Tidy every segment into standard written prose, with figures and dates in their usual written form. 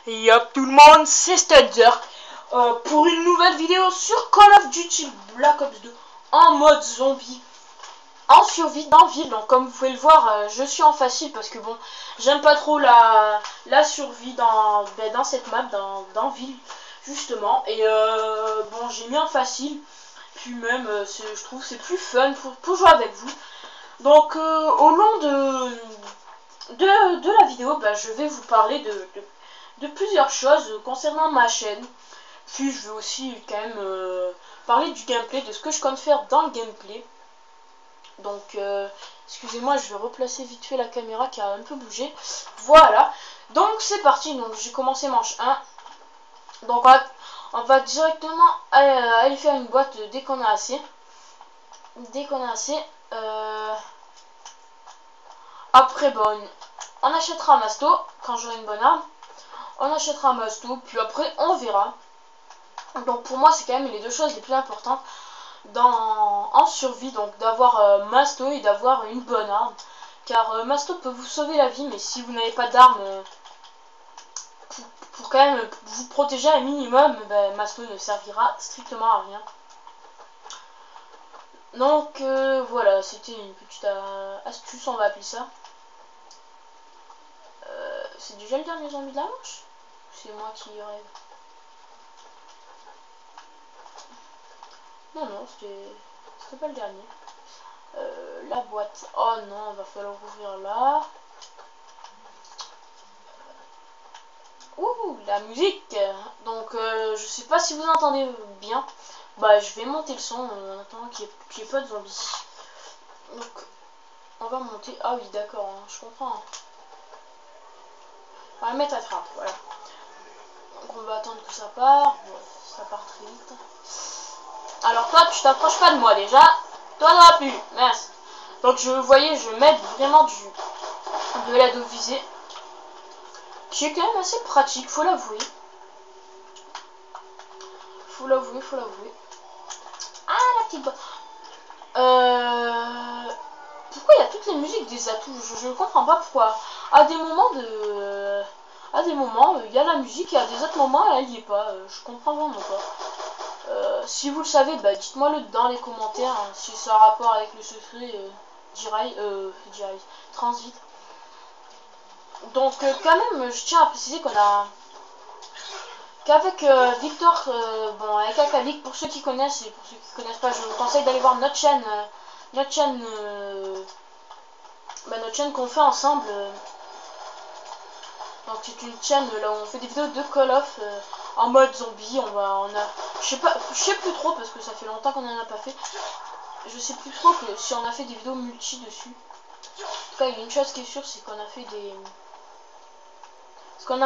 Et hop tout le monde, c'est Stunzer pour une nouvelle vidéo sur Call of Duty Black Ops 2 en mode zombie, en survie dans ville. Donc comme vous pouvez le voir, je suis en facile parce que bon, j'aime pas trop la survie dans cette map, dans ville justement. Et bon, j'ai mis en facile, puis même je trouve c'est plus fun pour jouer avec vous. Donc au long de la vidéo, je vais vous parler de plusieurs choses concernant ma chaîne. Puis je vais aussi quand même parler du gameplay, de ce que je compte faire dans le gameplay. Donc excusez-moi, je vais replacer vite fait la caméra qui a un peu bougé. Voilà, donc c'est parti. Donc j'ai commencé manche 1. Donc on va directement aller faire une boîte dès qu'on a assez. Après bon, on achètera Masto quand j'aurai une bonne arme. On achètera Masto, puis après on verra. Donc pour moi c'est quand même les deux choses les plus importantes en survie, donc d'avoir Masto et d'avoir une bonne arme. Car Masto peut vous sauver la vie, mais si vous n'avez pas d'arme pour quand même vous protéger un minimum, Masto ne servira strictement à rien. Donc voilà, c'était une petite astuce, on va appeler ça. C'est déjà le dernier zombie de la manche? C'est moi qui rêve. Non, c'était pas le dernier. La boîte. Oh non, va falloir ouvrir là. Ouh, la musique. Donc, je sais pas si vous entendez bien. Je vais monter le son en attendant qu'il n'y ait pas de zombies. Donc, on va monter. Ah oui, d'accord, hein, je comprends. On va le mettre à 30, voilà. Donc, on va attendre que ça part. Bon, ça part très vite. Alors, toi, tu t'approches pas de moi déjà. Toi, ça va plus. Merci. Donc, vous voyez, je mets vraiment de l'aide au visée. Qui est quand même assez pratique, faut l'avouer. Faut l'avouer. Ah, la petite boîte. Pourquoi il y a toutes les musiques des atouts? Je ne comprends pas pourquoi. À des moments, il y a la musique et à des autres moments, elle n'y est pas. Je comprends vraiment pas. Si vous le savez, dites-moi le dans les commentaires, hein, si ça a rapport avec le secret Transit. Donc quand même, je tiens à préciser qu'avec Victor, avec Akavik, pour ceux qui connaissent et pour ceux qui connaissent pas, je vous conseille d'aller voir notre chaîne qu'on fait ensemble. Donc c'est une chaîne là où on fait des vidéos de Call of en mode zombie. Je sais plus trop parce que ça fait longtemps qu'on en a pas fait. Je sais plus trop que si on a fait des vidéos multi dessus. En tout cas, il y a une chose qui est sûre, c'est qu'on a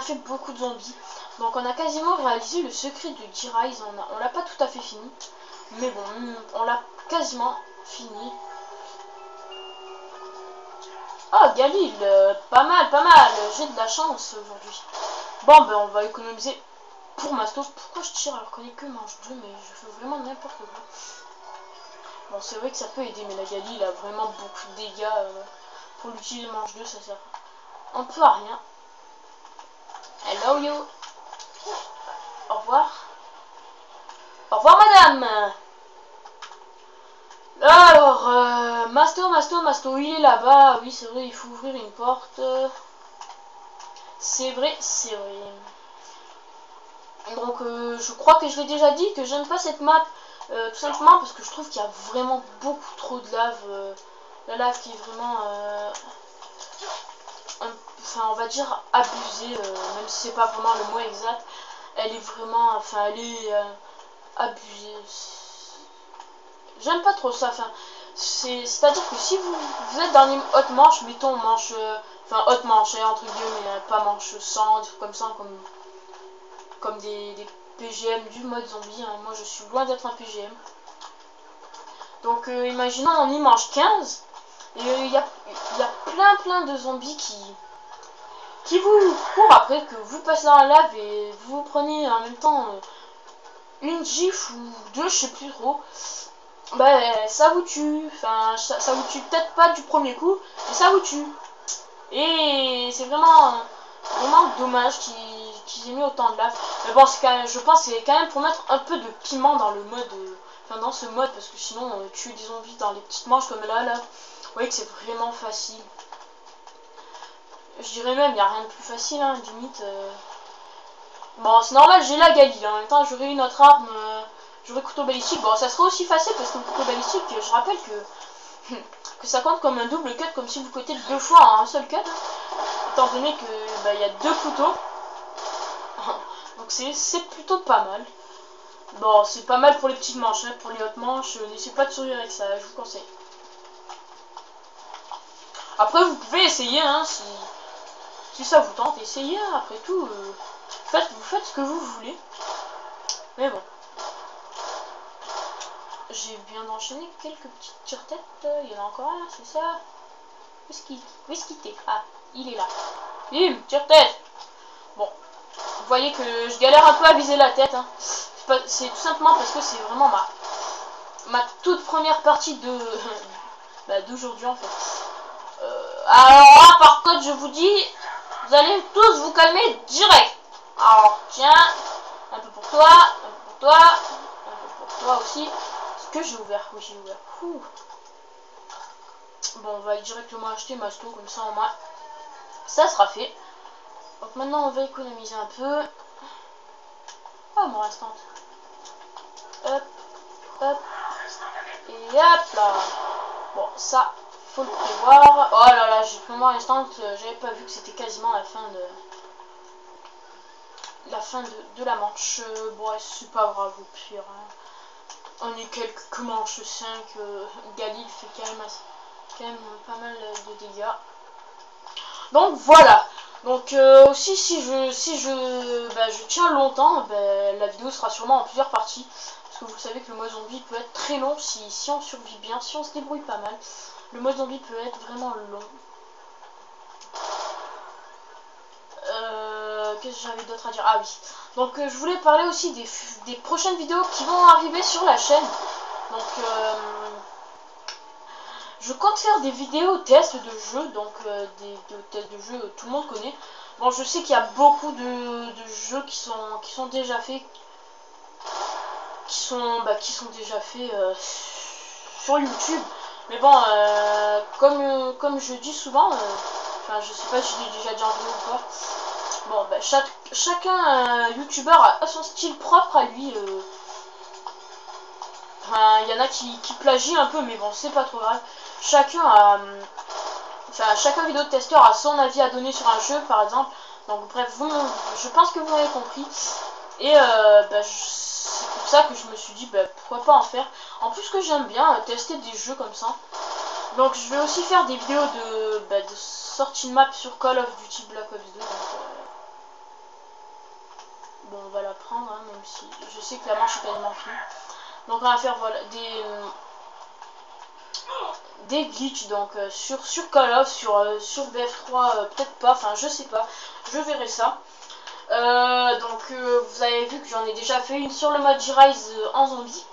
fait beaucoup de zombies. Donc on a quasiment réalisé le secret de G-Rise. On l'a pas tout à fait fini, mais bon, on l'a quasiment fini. Oh, Galil, pas mal. J'ai de la chance aujourd'hui. Bon, on va économiser pour Masto. Pourquoi je tire alors qu'on est que manche 2? Mais je fais vraiment n'importe quoi. Bon, c'est vrai que ça peut aider, mais la Galil a vraiment beaucoup de dégâts. Pour l'utiliser manche 2, ça sert un peu à rien. Hello, yo. Au revoir. Au revoir, madame. Alors, Masto, il est là-bas. Oui, c'est vrai, il faut ouvrir une porte. C'est vrai. Donc, je crois que je l'ai déjà dit que j'aime pas cette map. Tout simplement parce que je trouve qu'il y a vraiment beaucoup trop de lave. La lave qui est vraiment... on va dire abusée, même si c'est pas vraiment le mot exact. Elle est vraiment... abusée. J'aime pas trop ça. C'est-à-dire que si vous êtes dans les hautes manches, mettons manche... haute manche, entre guillemets, pas manche 100, des trucs comme ça, comme des PGM du mode zombie. Hein. Moi, je suis loin d'être un PGM. Donc, imaginons, on y mange 15. Et il y a plein de zombies qui vous courent après, que vous passez dans la lave et vous prenez en même temps une gifle ou deux, je sais plus trop. Ça vous tue. Enfin, ça vous tue peut-être pas du premier coup, mais ça vous tue. Et c'est vraiment dommage qu'ils aient mis autant de lave. Mais bon, je pense que c'est quand même pour mettre un peu de piment dans le mode... Enfin, dans ce mode, parce que sinon, tuer des zombies dans les petites manches comme là. Vous voyez que c'est vraiment facile. Je dirais même, il n'y a rien de plus facile, hein, limite. Bon, c'est normal, j'ai la Gali. En même temps, j'aurais une autre arme. J'aurais couteau balistique. Bon, ça serait aussi facile parce que le couteau balistique, je rappelle que ça compte comme un double cut, comme si vous cutez 2 fois en un seul cut. Étant donné que il y a 2 couteaux. Donc c'est plutôt pas mal. Bon, c'est pas mal pour les petites manches, hein. Pour les hautes manches, n'essayez pas de sourire avec ça, je vous conseille. Après, vous pouvez essayer, hein, si ça vous tente, essayez, hein, après tout. Vous faites ce que vous voulez. Mais bon. J'ai bien enchaîné quelques petites tire-têtes. Il y en a encore un, c'est ça. Où est-ce qu'il était? Ah, il est là. Bim, tire-tête. Bon. Vous voyez que je galère un peu à viser la tête, hein. C'est tout simplement parce que c'est vraiment ma toute première partie de d'aujourd'hui en fait. Alors là par contre je vous dis, vous allez tous vous calmer direct. Alors tiens, un peu pour toi, un peu pour toi, un peu pour toi aussi. Est-ce que j'ai ouvert? Oui j'ai ouvert. Ouh. Bon on va directement acheter Masto comme ça en moins. Ça sera fait. Donc maintenant on va économiser un peu. Oh mon restant. Hop, hop, et hop là. Bon, ça, faut le prévoir. Oh là là, j'ai pris mon instant, j'avais pas vu que c'était quasiment la fin de la manche. Bon, c'est pas grave au pire. Hein. On est quelques manches 5. Galil fait quand même pas mal de dégâts. Donc voilà. Donc aussi si je tiens longtemps, la vidéo sera sûrement en plusieurs parties. Parce que vous savez que le mode zombie peut être très long si on survit bien, si on se débrouille pas mal. Le mode zombie peut être vraiment long. Qu'est-ce que j'avais d'autre à dire? Ah oui. Donc je voulais parler aussi des prochaines vidéos qui vont arriver sur la chaîne. Donc je compte faire des vidéos tests de jeux, donc des tests de jeux tout le monde connaît. Bon, je sais qu'il y a beaucoup de jeux qui sont déjà faits, qui sont déjà faits sur YouTube. Mais bon, comme je dis souvent, enfin je sais pas si je l'ai déjà dit en vidéo ou pas. Bon, chacun YouTubeur a son style propre à lui. Enfin, il y en a qui plagient un peu, mais bon, c'est pas trop grave. Chacun vidéo de testeur a son avis à donner sur un jeu, par exemple. Donc bref, je pense que vous m'avez compris. Et c'est pour ça que je me suis dit, pourquoi pas en faire. En plus que j'aime bien tester des jeux comme ça. Donc je vais aussi faire des vidéos de sortie de map sur Call of Duty Black Ops 2. Donc, bon, on va la prendre, hein, même si je sais que la manche est quasiment finie. Donc on va faire voilà des glitches donc sur Call of, sur BF3 peut-être pas, enfin je sais pas, je verrai ça. Donc vous avez vu que j'en ai déjà fait une sur le mode J-Rise en zombie.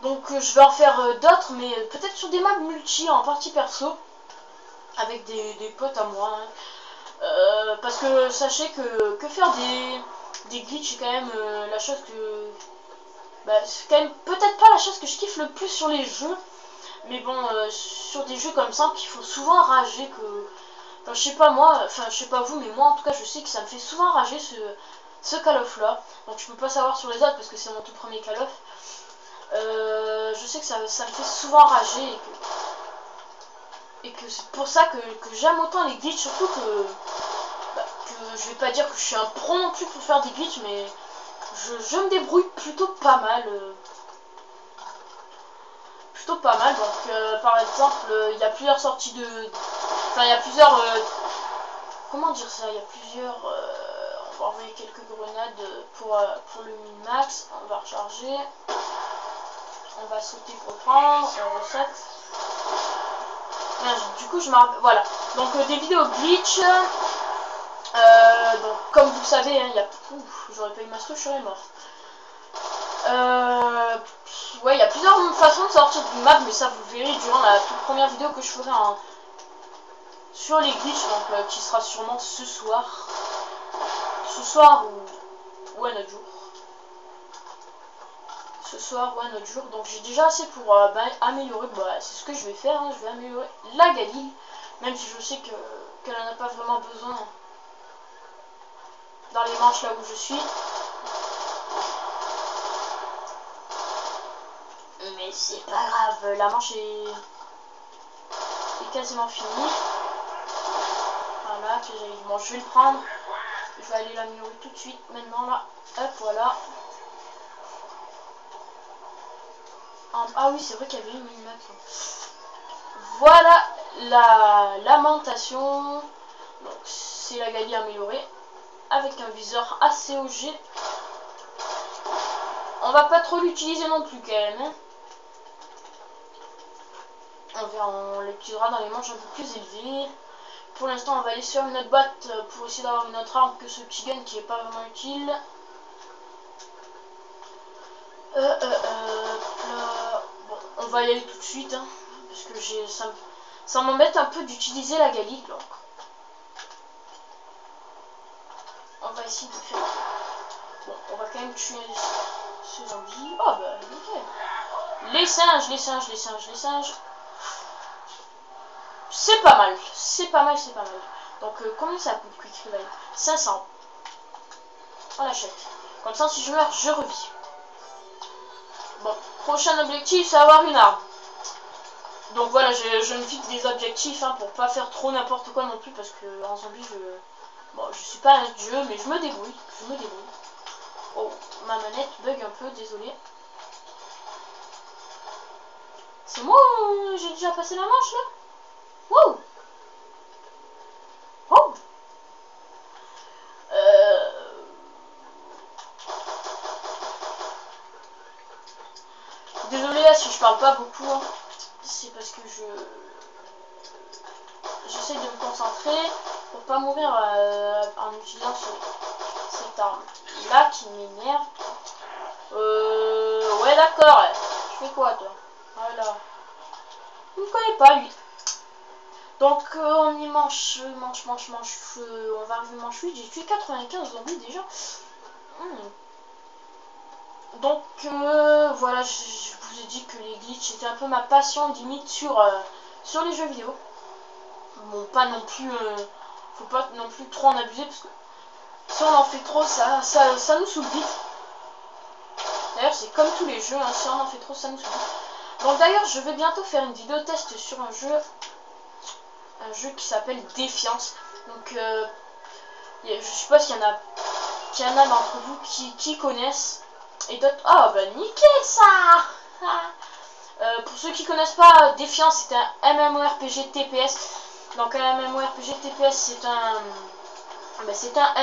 Donc je vais en faire d'autres, mais peut-être sur des maps multi en partie perso avec des potes à moi. Hein. Parce que sachez que faire des glitches c'est quand même la chose que c'est quand même peut-être pas la chose que je kiffe le plus sur les jeux, mais bon sur des jeux comme ça qui font souvent rager que enfin je sais pas moi, enfin je sais pas vous, mais moi en tout cas je sais que ça me fait souvent rager ce Call of là. Donc je peux pas savoir sur les autres parce que c'est mon tout premier Call of. Je sais que ça me fait souvent rager et que c'est pour ça que j'aime autant les glitches, surtout que je vais pas dire que je suis un pro non plus pour faire des glitches, mais je me débrouille plutôt pas mal. Donc par exemple il y a plusieurs sorties de... Enfin il y a plusieurs... comment dire ça? Il y a plusieurs... on va envoyer quelques grenades pour le min-max. On va recharger. On va sauter pour prendre. On reset. Du coup je me rappelle... Voilà. Donc des vidéos glitch. Donc comme vous le savez, hein, il y a... J'aurais pas eu ma stouche, je serais mort. Ouais, il y a plusieurs façons de sortir du map, mais ça vous verrez durant la toute première vidéo que je ferai sur les glitches, donc qui sera sûrement ce soir. ce soir ou un autre jour. Ce soir ou un autre jour. Donc j'ai déjà assez pour améliorer. Bah, c'est ce que je vais faire. Hein. Je vais améliorer la Galil. Même si je sais qu'elle n'en a pas vraiment besoin dans les manches là où je suis. Mais c'est pas grave. La manche est quasiment finie. Voilà. Bon, je vais le prendre. Je vais aller l'améliorer tout de suite. Maintenant là. Hop, voilà. Ah oui, c'est vrai qu'il y avait une mini-map. Voilà la lamentation. Donc c'est la Galil améliorée avec un viseur assez ACOG. On va pas trop l'utiliser non plus quand même. Hein. On l'utilisera dans les manches un peu plus élevées. Pour l'instant, on va aller sur une autre boîte pour essayer d'avoir une autre arme que ce petit gun qui est pas vraiment utile. Bon, on va y aller tout de suite, hein, parce que ça m'embête un peu d'utiliser la Galil. Donc, on va essayer de faire. Bon, on va quand même tuer ce zombie. Oh bah nickel. Les singes. C'est pas mal. Donc combien ça coûte Quick Revive? 500. On l'achète. Comme ça, si je meurs, je revis. Bon, prochain objectif, c'est avoir une arme. Donc voilà, je me fixe des objectifs hein, pour pas faire trop n'importe quoi non plus, parce que en zombie, je suis pas un dieu, mais je me débrouille. Oh, ma manette bug un peu, désolé. C'est moi ou j'ai déjà passé la manche là? Wow! Oh! Désolé là si je parle pas beaucoup, hein. C'est parce que j'essaie de me concentrer pour pas mourir en utilisant cette arme là qui m'énerve. Ouais d'accord, tu fais quoi toi? Voilà. Il me connaît pas lui. Donc on y manche, on va arriver manche 8, j'ai tué 95 zombies déjà. Donc voilà, je vous ai dit que les glitches c'était un peu ma passion limite sur les jeux vidéo. Bon, pas non plus, faut pas non plus trop en abuser parce que si on en fait trop, ça nous saoule vite. D'ailleurs, c'est comme tous les jeux, hein, si on en fait trop, ça nous saoule vite. Donc d'ailleurs, je vais bientôt faire une vidéo test sur un jeu qui s'appelle Défiance. Donc je suppose qu'il y en a d'entre vous qui connaissent. Et d'autres. Oh bah nickel ça. Pour ceux qui connaissent pas, Défiance c'est un MMORPG TPS. Donc un MMORPG TPS c'est un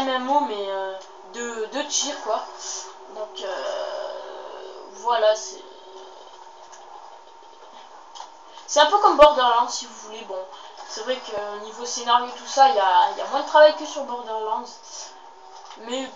MMO mais de tir quoi. Donc voilà, c'est un peu comme Borderlands si vous voulez. Bon, c'est vrai que niveau scénario tout ça, il y a moins de travail que sur Borderlands. Mais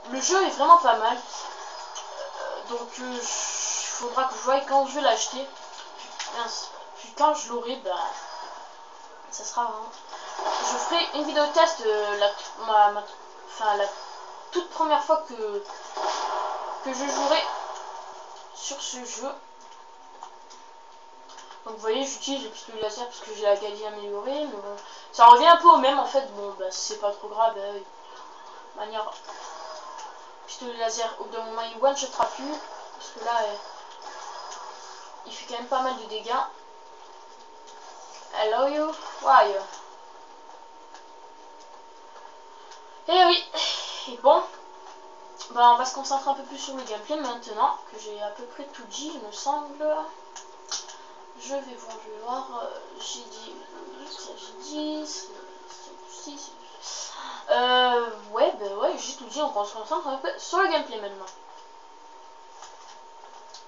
le jeu est vraiment pas mal. Donc il faudra que je voie quand je vais l'acheter. Puis quand je l'aurai, bah ça sera vraiment. Je ferai une vidéo test la toute première fois que je jouerai sur ce jeu. Donc vous voyez, j'utilise le pistolet laser parce que j'ai la Galil améliorée, mais bon, ça revient un peu au même en fait. Bon bah c'est pas trop grave. Manière pistolet laser au bout d'un moment il one shotera plus parce que là il fait quand même pas mal de dégâts. Hello you, why? Et oui, et bon, bah on va se concentrer un peu plus sur le gameplay maintenant que j'ai à peu près tout dit, il me semble. Je vais voir, j'ai dit, ouais, j'ai tout dit, on se concentre un peu sur le gameplay maintenant.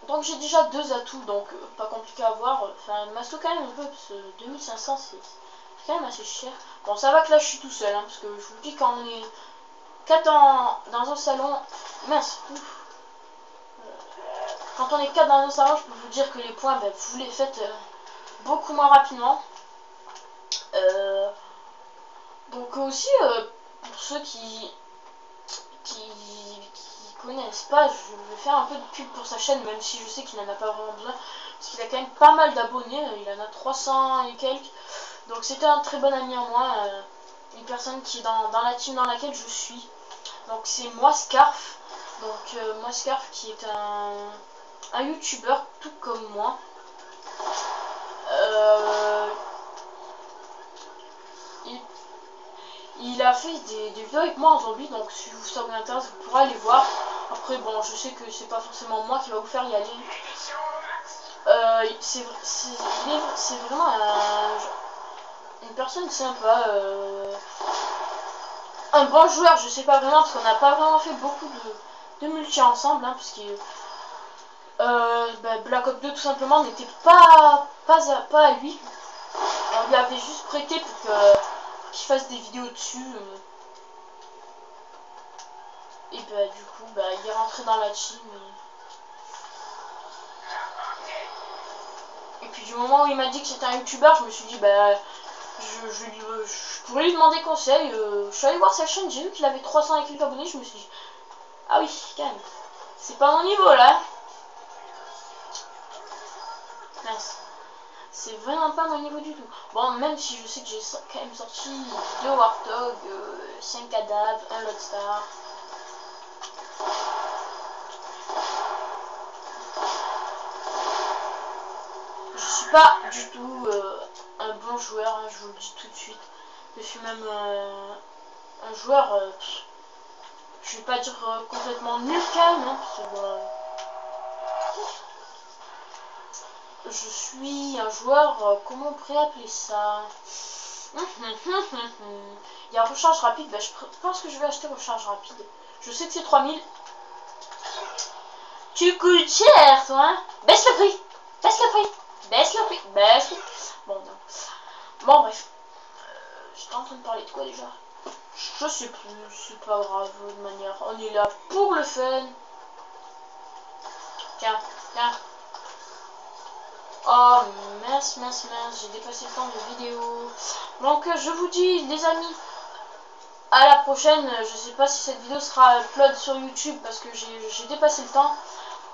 Donc j'ai déjà deux atouts, donc pas compliqué à voir. Enfin, masto quand même un peu, parce que 2500 c'est quand même assez cher. Bon, ça va que là je suis tout seul, hein, parce que je vous dis, quand on est 4 dans un salon, mince, quand on est 4 dans un salon, je peux vous dire que les points, bah, vous les faites beaucoup moins rapidement. Donc aussi, pour ceux qui c'est pas, je vais faire un peu de pub pour sa chaîne, même si je sais qu'il en a pas vraiment besoin, parce qu'il a quand même pas mal d'abonnés, il en a 300 et quelques, donc c'était un très bon ami en moi, une personne qui est dans la team dans laquelle je suis. Donc c'est moi Scarf, donc moi Scarf qui est un youtubeur tout comme moi. Il a fait des vidéos avec moi en zombie, donc si ça vous intéresse, vous pourrez aller voir. Après, bon, je sais que c'est pas forcément moi qui va vous faire y aller. C'est vraiment une personne sympa. Un bon joueur, je sais pas vraiment, parce qu'on n'a pas vraiment fait beaucoup de multi ensemble, hein, parce que Black Ops 2 tout simplement n'était pas à lui. On lui avait juste prêté pour qu'il fasse des vidéos dessus. Et bah du coup, il est rentré dans la team. Et puis du moment où il m'a dit que c'était un youtubeur, je me suis dit je pourrais lui demander conseil. Je suis allé voir sa chaîne, j'ai vu qu'il avait 300 et quelques abonnés, je me suis dit ah oui, quand même, c'est pas mon niveau là. Mince. C'est vraiment pas mon niveau du tout. Bon, même si je sais que j'ai quand même sorti 2 Warthog, 5 cadavres, 1 Lodestar. Je suis pas du tout un bon joueur, hein, je vous le dis tout de suite. Je suis même un joueur, je vais pas dire complètement nul quand même, hein, parce que, je suis un joueur, comment on pourrait appeler ça? Il y a recharge rapide, je pense que je vais acheter recharge rapide. Je sais que c'est 3000. Tu coûtes cher, toi, hein? Baisse le prix. Baisse le prix. Baisse le prix. Baisse le prix. Bon, non. Bon, bref. J'étais en train de parler de quoi déjà? Je sais plus. C'est pas grave, de manière. On est là pour le fun. Tiens, tiens. Oh, mince, j'ai dépassé le temps de vidéo. Donc, je vous dis, les amis, à la prochaine. Je sais pas si cette vidéo sera upload sur YouTube parce que j'ai dépassé le temps.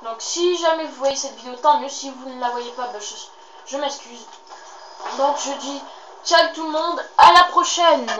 Donc, si jamais vous voyez cette vidéo, tant mieux. Si vous ne la voyez pas, je m'excuse. Donc, je dis ciao tout le monde, à la prochaine.